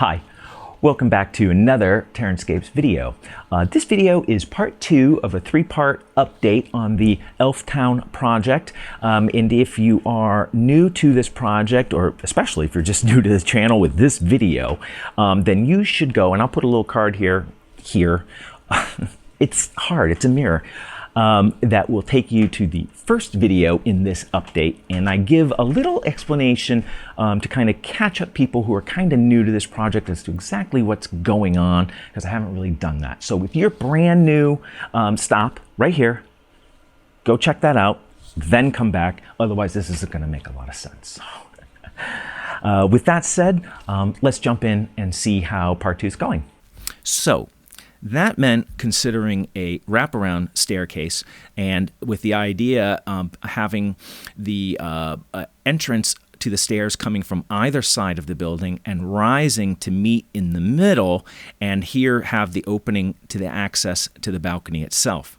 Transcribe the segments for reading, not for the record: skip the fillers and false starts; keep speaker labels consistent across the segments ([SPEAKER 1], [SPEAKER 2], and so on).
[SPEAKER 1] Hi, welcome back to another Terranscapes video. This video is part 2 of a 3-part update on the Elf Town project. And if you are new to this project, or especially if you're just new to this channel with this video, then you should go, and I'll put a little card here. It's hard, it's a mirror. That will take you to the first video in this update, and I give a little explanation to kind of catch up people who are kind of new to this project as to exactly what's going on, because I haven't really done that. So if you're brand new, stop right here, go check that out, then come back. Otherwise this isn't going to make a lot of sense. With that said, let's jump in and see how part 2 is going. So that meant considering a wraparound staircase, and with the idea having the entrance to the stairs coming from either side of the building and rising to meet in the middle, and here have the opening to the access to the balcony itself.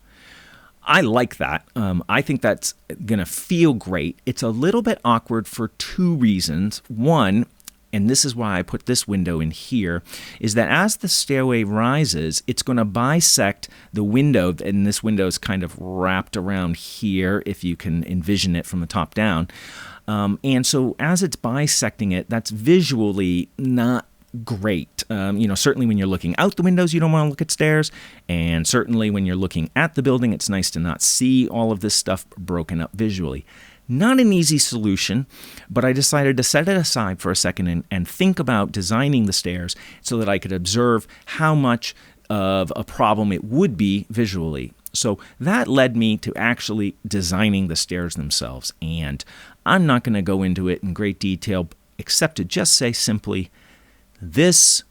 [SPEAKER 1] I like that. I think that's going to feel great. It's a little bit awkward for 2 reasons. One, and this is why I put this window in here, is that as the stairway rises, it's going to bisect the window, and this window is kind of wrapped around here, if you can envision it from the top down. And so as it's bisecting it, that's visually not great. Certainly when you're looking out the windows, you don't want to look at stairs, and certainly when you're looking at the building, it's nice to not see all of this stuff broken up visually. Not an easy solution, but I decided to set it aside for a second and think about designing the stairs so that I could observe how much of a problem it would be visually. So that led me to actually designing the stairs themselves, and I'm not going to go into it in great detail except to just say simply, this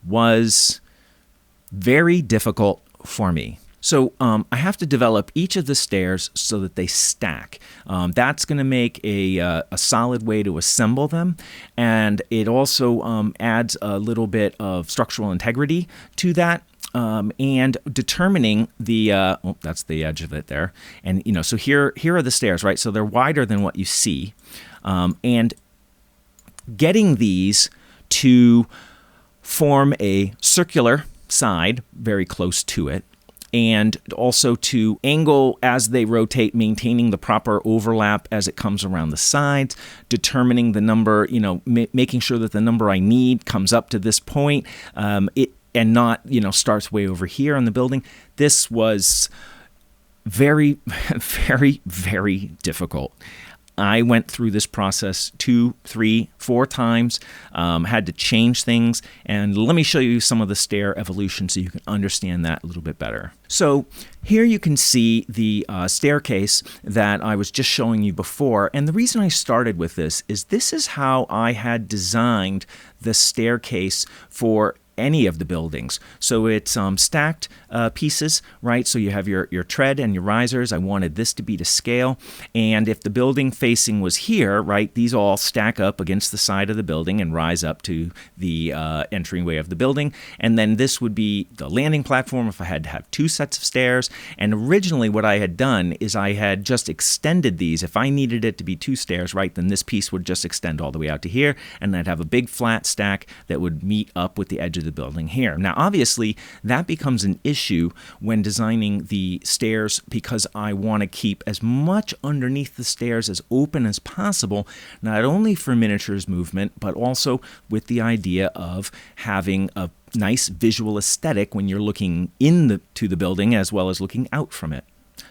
[SPEAKER 1] was very difficult for me. So I have to develop each of the stairs so that they stack. That's going to make a solid way to assemble them, and it also adds a little bit of structural integrity to that. And determining the, that's the edge of it there. And, so here are the stairs, right? So they're wider than what you see. And getting these to form a circular side very close to it, and also to angle as they rotate, maintaining the proper overlap as it comes around the sides, determining the number, making sure that the number I need comes up to this point, and not, starts way over here on the building. This was very, very, very difficult. I went through this process 2, 3, 4 times, had to change things, and let me show you some of the stair evolution so you can understand that a little bit better. So here you can see the staircase that I was just showing you before, and the reason I started with this is how I had designed the staircase for any of the buildings. So it's stacked pieces, right? So you have your tread and your risers. I wanted this to be to scale. And if the building facing was here, right, these all stack up against the side of the building and rise up to the entryway of the building. And then this would be the landing platform if I had to have 2 sets of stairs. And originally what I had done is I had just extended these. If I needed it to be 2 stairs, right, then this piece would just extend all the way out to here, and I'd have a big flat stack that would meet up with the edge of the building here. Now, obviously, that becomes an issue when designing the stairs, because I want to keep as much underneath the stairs as open as possible, not only for miniatures movement, but also with the idea of having a nice visual aesthetic when you're looking to the building as well as looking out from it.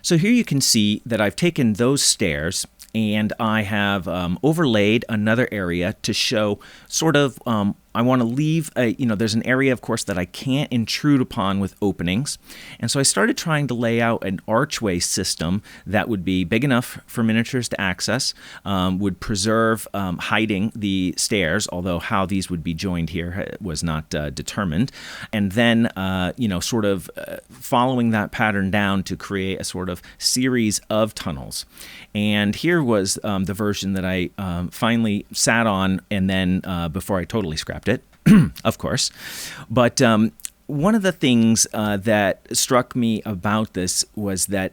[SPEAKER 1] So here you can see that I've taken those stairs and I have overlaid another area to show sort of, I want to leave, there's an area, of course, that I can't intrude upon with openings. And so I started trying to lay out an archway system that would be big enough for miniatures to access, would preserve hiding the stairs, although how these would be joined here was not determined. And then, sort of following that pattern down to create a sort of series of tunnels. And here was the version that I finally sat on, and then before I totally scrapped it, of course. But one of the things that struck me about this was that,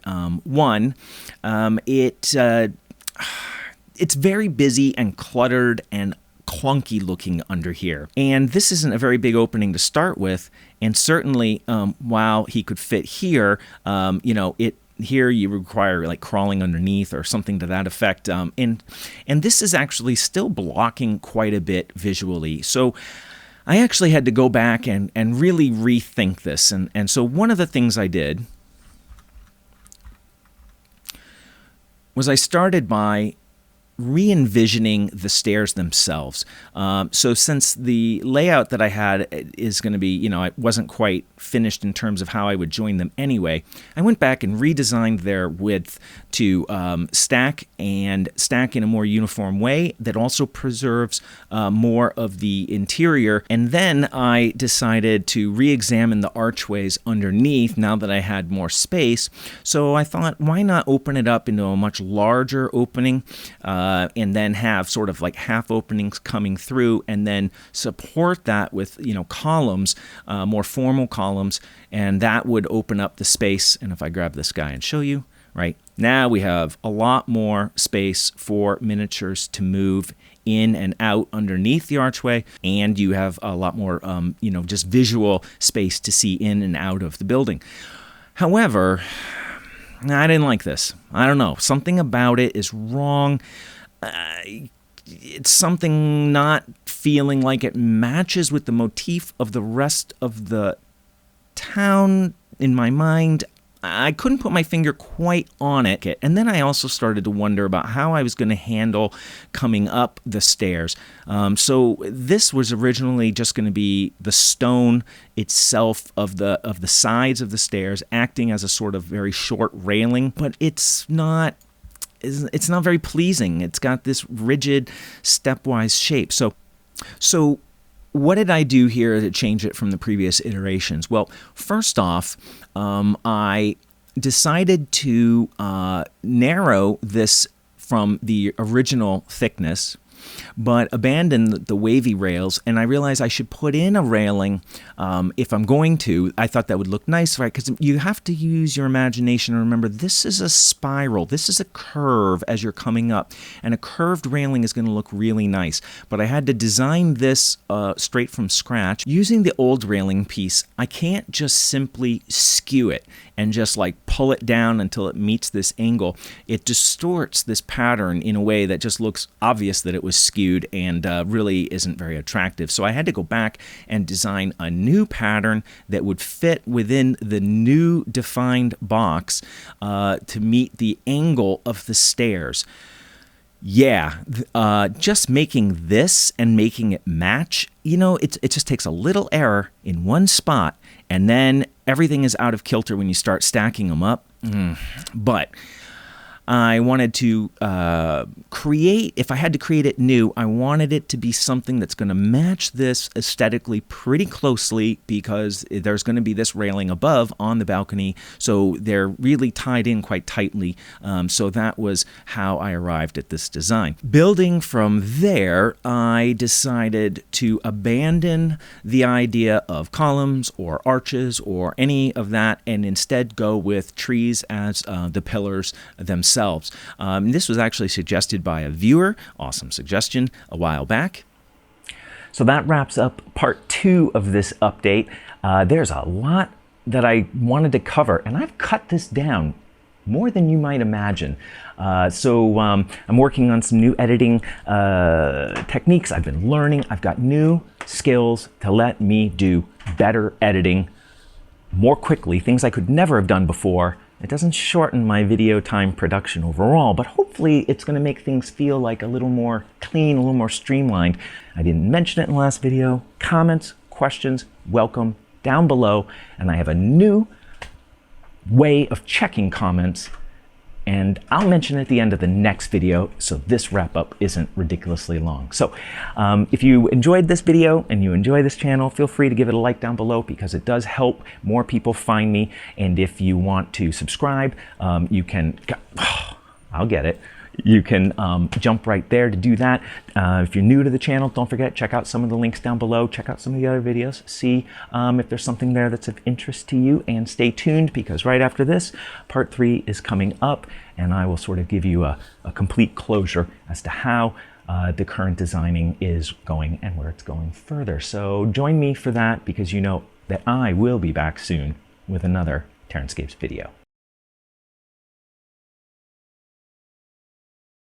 [SPEAKER 1] it's very busy and cluttered and clunky looking under here. And this isn't a very big opening to start with. And certainly, while he could fit here, here you require like crawling underneath or something to that effect. And this is actually still blocking quite a bit visually. So I actually had to go back and really rethink this. And so one of the things I did was I started by re-envisioning the stairs themselves. So since the layout that I had is going to be, it wasn't quite finished in terms of how I would join them anyway, I went back and redesigned their width to stack in a more uniform way that also preserves more of the interior. And then I decided to re-examine the archways underneath now that I had more space. So I thought, why not open it up into a much larger opening and then have sort of like half openings coming through, and then support that with columns, more formal columns, and that would open up the space. And if I grab this guy and show you, right now we have a lot more space for miniatures to move in and out underneath the archway, and you have a lot more just visual space to see in and out of the building. However, I didn't like this. I don't know, something about it is wrong. It's something not feeling like it matches with the motif of the rest of the town in my mind. I couldn't put my finger quite on it. And then I also started to wonder about how I was going to handle coming up the stairs. So this was originally just going to be the stone itself of the sides of the stairs, acting as a sort of very short railing, but it's not very pleasing. It's got this rigid, stepwise shape. So what did I do here to change it from the previous iterations? Well, first off, I decided to narrow this from the original thickness, but abandon the wavy rails, and I realized I should put in a railing if I'm going to. I thought that would look nice, right? Because you have to use your imagination and remember, this is a spiral. This is a curve as you're coming up, and a curved railing is going to look really nice. But I had to design this straight from scratch. Using the old railing piece, I can't just simply skew it and just like pull it down until it meets this angle. It distorts this pattern in a way that just looks obvious that it was skewed and really isn't very attractive. So I had to go back and design a new pattern that would fit within the new defined box to meet the angle of the stairs. Yeah, just making this and making it match, it just takes a little error in one spot, and then everything is out of kilter when you start stacking them up. But I wanted to create, if I had to create it new, I wanted it to be something that's going to match this aesthetically pretty closely, because there's going to be this railing above on the balcony, so they're really tied in quite tightly. So that was how I arrived at this design. Building from there, I decided to abandon the idea of columns or arches or any of that, and instead go with trees as the pillars themselves. This was actually suggested by a viewer, awesome suggestion, a while back. So that wraps up part 2 of this update. There's a lot that I wanted to cover, and I've cut this down more than you might imagine. So I'm working on some new editing techniques I've been learning. I've got new skills to let me do better editing more quickly, things I could never have done before. It doesn't shorten my video time production overall, but hopefully it's going to make things feel like a little more clean, a little more streamlined. I didn't mention it in the last video. Comments, questions, welcome down below. And I have a new way of checking comments, and I'll mention it at the end of the next video, so this wrap up isn't ridiculously long. So if you enjoyed this video and you enjoy this channel, feel free to give it a like down below, because it does help more people find me. And if you want to subscribe, you can, I'll get it. You can jump right there to do that. If you're new to the channel, don't forget, check out some of the links down below. Check out some of the other videos. See if there's something there that's of interest to you. And stay tuned, because right after this, part 3 is coming up. And I will sort of give you a complete closure as to how the current designing is going and where it's going further. So join me for that, because you know that I will be back soon with another Terranscapes video.